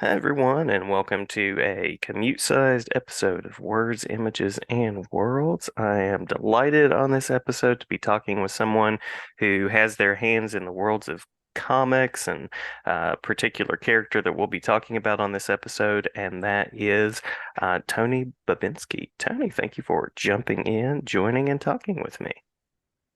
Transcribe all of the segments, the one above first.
Hi, everyone, and welcome to a commute-sized episode of Words, Images, and Worlds. I am delighted on this episode to be talking with someone who has their hands in the worlds of comics and a particular character that we'll be talking about on this episode, and that is Tony Babinski. Tony, thank you for jumping in, joining, and talking with me.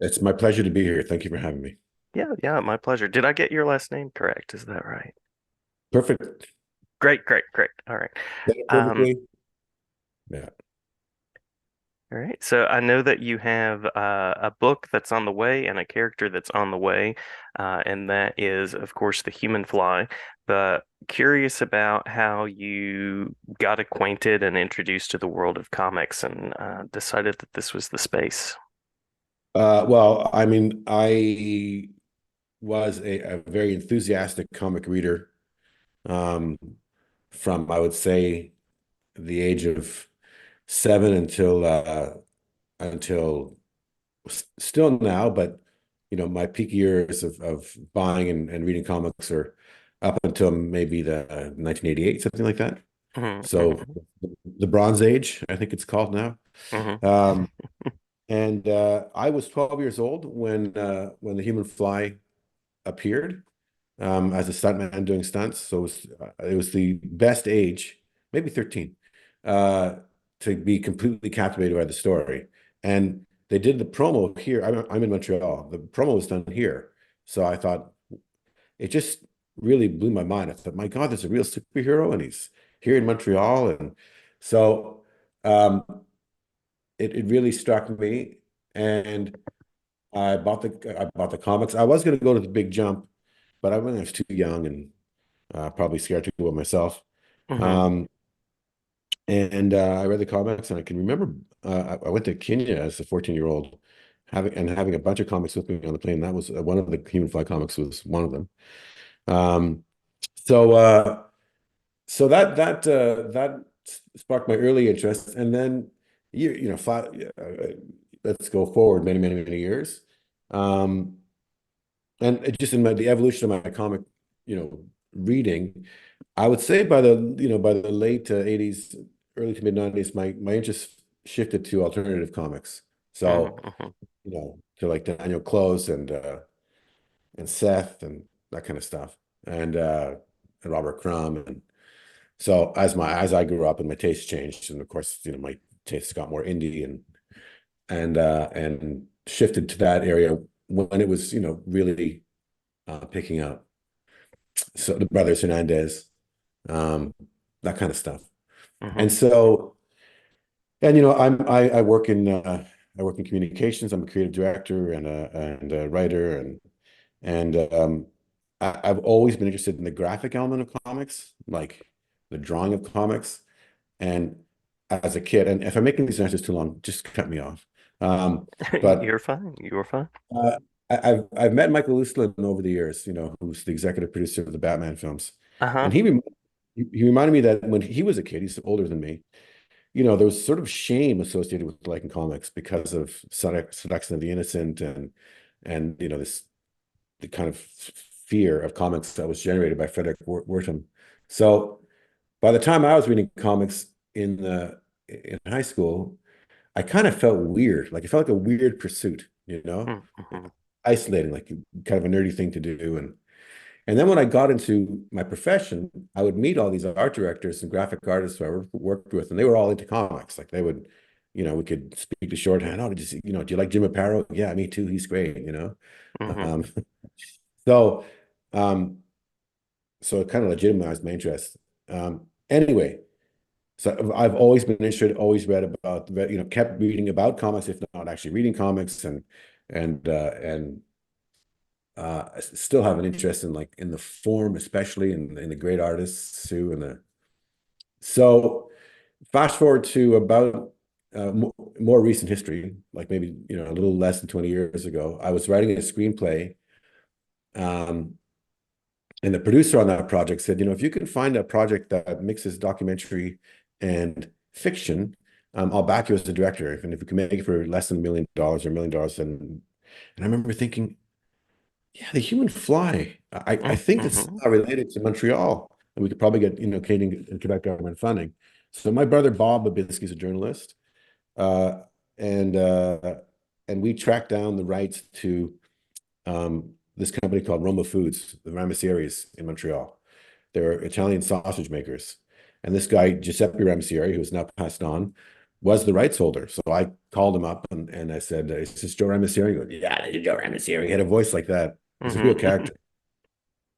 It's my pleasure to be here. Thank you for having me. Yeah, my pleasure. Did I get your last name correct? Is that right? Perfect. Great. All right. Said it Um, perfectly. Yeah. All right. So I know that you have a book that's on the way and a character that's on the way, and that is, of course, the Human Fly. But curious about how you got acquainted and introduced to the world of comics and decided that this was the space. Well, I mean, I was a very enthusiastic comic reader um, from, I would say, the age of 7 until still now, but my peak years of buying and reading comics are up until maybe the 1988, something like that. Hmm So the Bronze Age, I think it's called now. hmm Um, And I was 12 years old when the Human Fly appeared as a stuntman doing stunts. So it was the best age, maybe 13, uh, to be completely captivated by the story. And they did the promo here. I'm in Montreal. The promo was done here. So I thought it just really blew my mind. I thought, my God, there's a real superhero and he's here in Montreal. And so um, it really struck me. And I bought the comics. I was going to go to the big jump, but I was too young and probably scared to go myself. hmm Um, and I read the comics, and I can remember I went to Kenya as a 14-year-old, having a bunch of comics with me on the plane. That was one of the Human Fly comics was one of them. Um, so that sparked my early interest, and then let's go forward many years. Um, and it just in the evolution of my comic, reading, I would say by the late 80s, early to mid 90s, my interest shifted to alternative comics. So, hmm to like Daniel Close and Seth and that kind of stuff. And Robert Crumb. And so as I grew up and my tastes changed, and of course, my tastes got more indie and shifted to that area when it was, really picking up. So the brothers Hernandez, um, that kind of stuff. hmm And so, and I work in communications. I'm a creative director and a writer, and I've always been interested in the graphic element of comics, like the drawing of comics. And as a kid, and if I'm making these answers too long, just cut me off. But You're fine. You're fine. uh, I've met Michael Uslan over the years, who's the executive producer of the Batman films, Uh-huh. and he reminded me that when he was a kid, he's older than me. There was sort of shame associated with liking comics because of seduction of the innocent and this the kind of fear of comics that was generated by Frederick Wertham. So by the time I was reading comics in high school, I kind of felt weird. Like it felt like a weird pursuit, Mm-hmm. isolating, like kind of a nerdy thing to do. And then when I got into my profession, I would meet all these art directors and graphic artists who I worked with, and they were all into comics. Like they would, we could speak to shorthand. Oh, did you see, do you like Jim Aparo? Yeah, me too. He's great. hmm Um, so, um, so it kind of legitimized my interest. Anyway, so I've always been interested, always read about, kept reading about comics, if not actually reading comics, and I still have an interest in in the form, especially in the great artists too. So fast forward to about more recent history, like maybe a little less than 20 years ago. I was writing a screenplay, um, and the producer on that project said, if you can find a project that mixes documentary and fiction, I'll back you as the director. And if you can make it for less than $1 million or $1 million, and I remember thinking, yeah, the human fly. I think it's hmm not related to Montreal. and we could probably get, Canadian and Quebec government funding. So my brother Bob Babinski is a journalist, uh, and uh, and we tracked down the rights to this company called Roma Foods, the Ramiseries in Montreal. They're Italian sausage makers. And this guy, Giuseppe Ramsieri, who is now passed on, was the rights holder. So I called him up and I said, is this Joe Ramsieri? He goes, yeah, this is Joe Ramsieri. He had a voice like that. He's a real Hmm. character.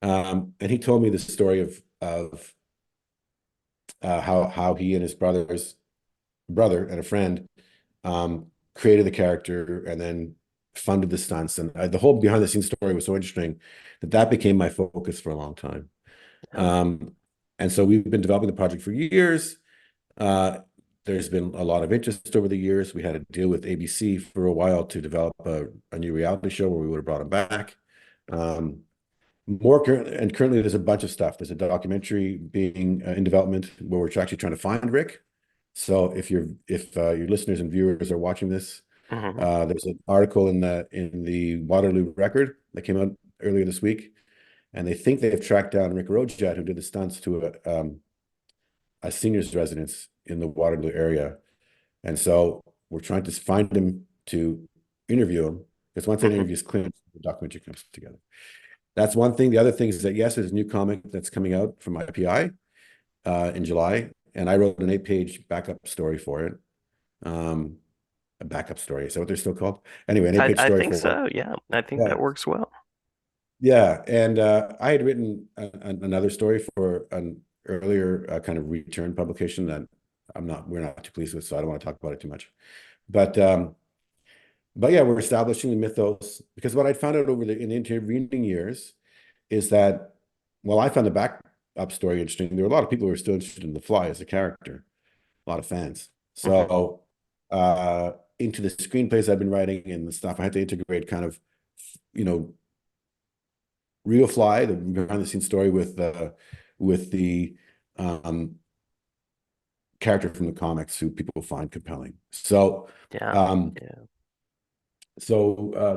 And he told me the story of how he and his brother and a friend created the character and then funded the stunts. And the whole behind the scenes story was so interesting that became my focus for a long time. Yeah. And so we've been developing the project for years. Uh, there's been a lot of interest over the years. We had a deal with ABC for a while to develop a new reality show where we would have brought him back. Um, and currently there's a bunch of stuff. There's a documentary being in development where we're actually trying to find Rick. So if your listeners and viewers are watching this, Hmm. there's an article in the Waterloo Record that came out earlier this week, and they think they've tracked down Rick Rojat, who did the stunts, to a senior's residence in the Waterloo area. And so we're trying to find him to interview him, because once that Hmm. interview is cleared, the documentary comes together. That's one thing. The other thing is that, yes, there's a new comic that's coming out from IPI in July, and I wrote an 8-page backup story for it. Um, a backup story. Is that what they're still called? Anyway, an eight-page I story think for it. so. Yeah, I think Yeah. that works well. Yeah. And I had written another story for an earlier kind of return publication that we're not too pleased with, so I don't want to talk about it too much. But but yeah, we're establishing the mythos, because what I found out in the intervening years is that, well, I found the back up story interesting. There were a lot of people who were still interested in the Fly as a character, a lot of fans. Hmm. So uh, into the screenplays I've been writing and the stuff, I had to integrate kind of, you know, real Fly, the behind the scenes story with the um, character from the comics who people find compelling. Yeah. Um, Yeah.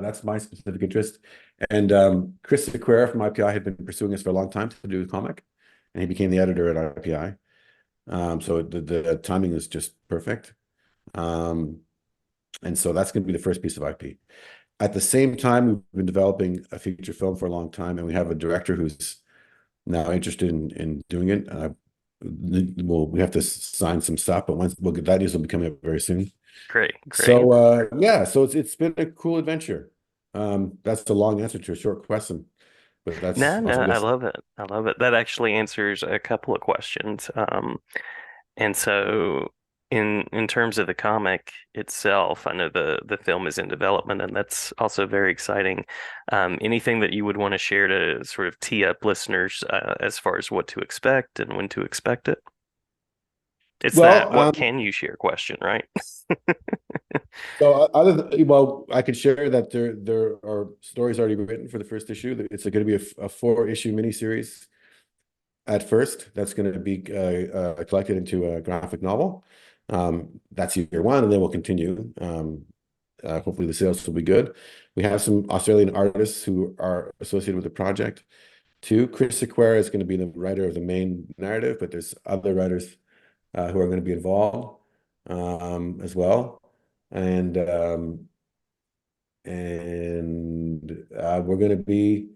that's my specific interest. And Chris Sequeira from IPI had been pursuing us for a long time to do the comic, and he became the editor at IPI. So the timing is just perfect. Um, and so that's going to be the first piece of IP. At the same time, we've been developing a feature film for a long time, and we have a director who's now interested in doing it. We have to sign some stuff, but once we'll get that news will be coming up very soon. Great. Great. So yeah, so it's been a cool adventure. That's the long answer to a short question, but No, that's no, also I just love it. I love it. That actually answers a couple of questions. And so in terms of the comic itself, I know the film is in development, and that's also very exciting. Anything that you would want to share to sort of tee up listeners as far as what to expect and when to expect it? It's that well. what can you share question, right? So I could share that there are stories already written for the first issue. It's going to be a 4-issue miniseries at first. That's going to be collected into a graphic novel. That's year one, and then we'll continue. Hopefully, the sales will be good. We have some Australian artists who are associated with the project too. Chris Sequeira is going to be the writer of the main narrative, but there's other writers who are going to be involved as well. And we're going to be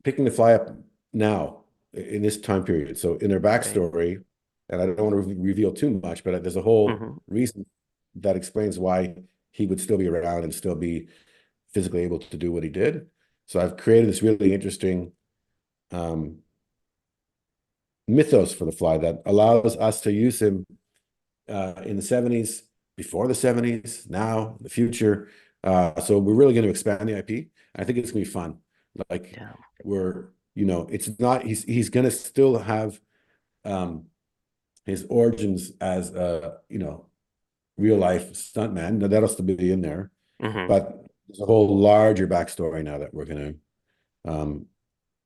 picking the Fly up now in this time period. So in their Great. backstory, and I don't want to reveal too much, but there's a whole Hmm. reason that explains why he would still be around and still be physically able to do what he did. So I've created this really interesting um, mythos for the Fly that allows us to use him in the 70s, before the 70s, now, the future. So we're really going to expand the IP. I think it's going to be fun. Like Yeah. it's not, he's going to still have um, his origins as real life stuntman. Now, that'll still be in there, Hmm. but there's a whole larger backstory now that we're going to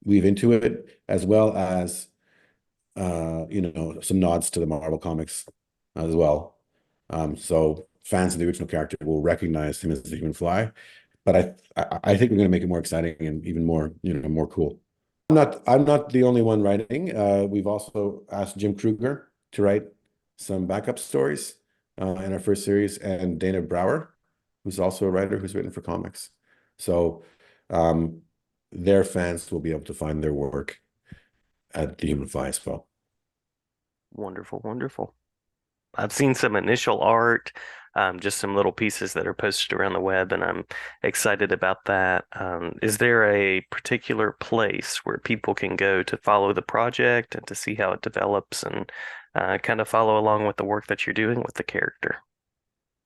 weave into it, as well as some nods to the Marvel comics as well. So fans of the original character will recognize him as the Human Fly, but I think we're going to make it more exciting and even more, more cool. I'm not the only one writing. We've also asked Jim Kruger to write some backup stories in our first series, and Dana Brower, who's also a writer who's written for comics. So um, their fans will be able to find their work at the Human Fly as well. Wonderful, wonderful. I've seen some initial art, just some little pieces that are posted around the web, and I'm excited about that. Is there a particular place where people can go to follow the project and to see how it develops and kind of follow along with the work that you're doing with the character?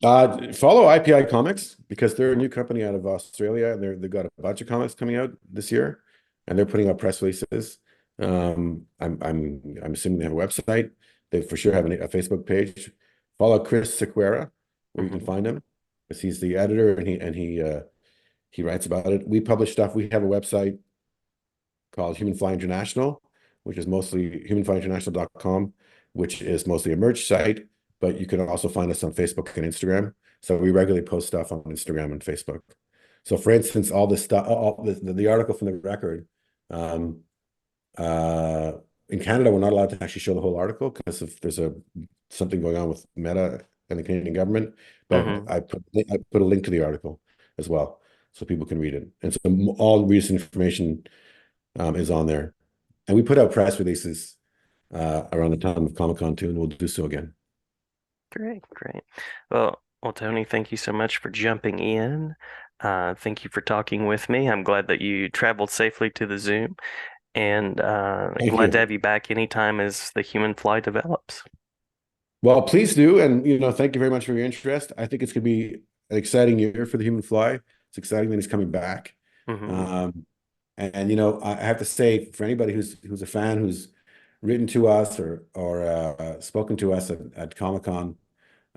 Follow IPI Comics because they're a new company out of Australia, and they've got a bunch of comics coming out this year, and they're putting out press releases. I'm assuming they have a website. They for sure have a Facebook page. Follow Chris Sequeira, where you can Hmm. find him, because he's the editor and he writes about it. We publish stuff. We have a website called Human Fly International, which is mostly humanflyinternational.com, which is mostly a merch site, but you can also find us on Facebook and Instagram. So we regularly post stuff on Instagram and Facebook. So for instance, all this stuff, all the article from the record, um, uh, in Canada, we're not allowed to actually show the whole article because if there's something going on with Meta and the Canadian government, but Hmm. I put a link to the article as well so people can read it. And so all recent information is on there. And we put out press releases around the time of Comic-Con too, and we'll do so again. Great, great. Well, Tony, thank you so much for jumping in. Thank you for talking with me. I'm glad that you traveled safely to the Zoom, and Thank glad to you. have you back anytime as the human fly develops. Well, please do. And, thank you very much for your interest. I think it's going to be an exciting year for the human fly. It's exciting that he's coming back. Hmm. Um, I have to say, for anybody who's a fan, who's written to us or spoken to us at Comic-Con,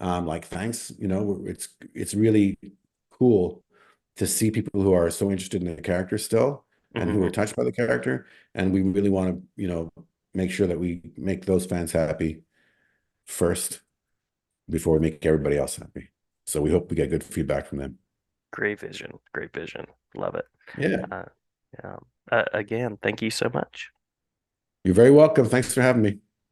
like thanks. It's really cool to see people who are so interested in the character still and who are Hmm. touched by the character. And we really want to, make sure that we make those fans happy first before we make everybody else happy. So we hope we get good feedback from them. Great vision, great vision. Love it. Yeah, Uh, yeah. Again, thank you so much. you're very welcome. Thanks for having me.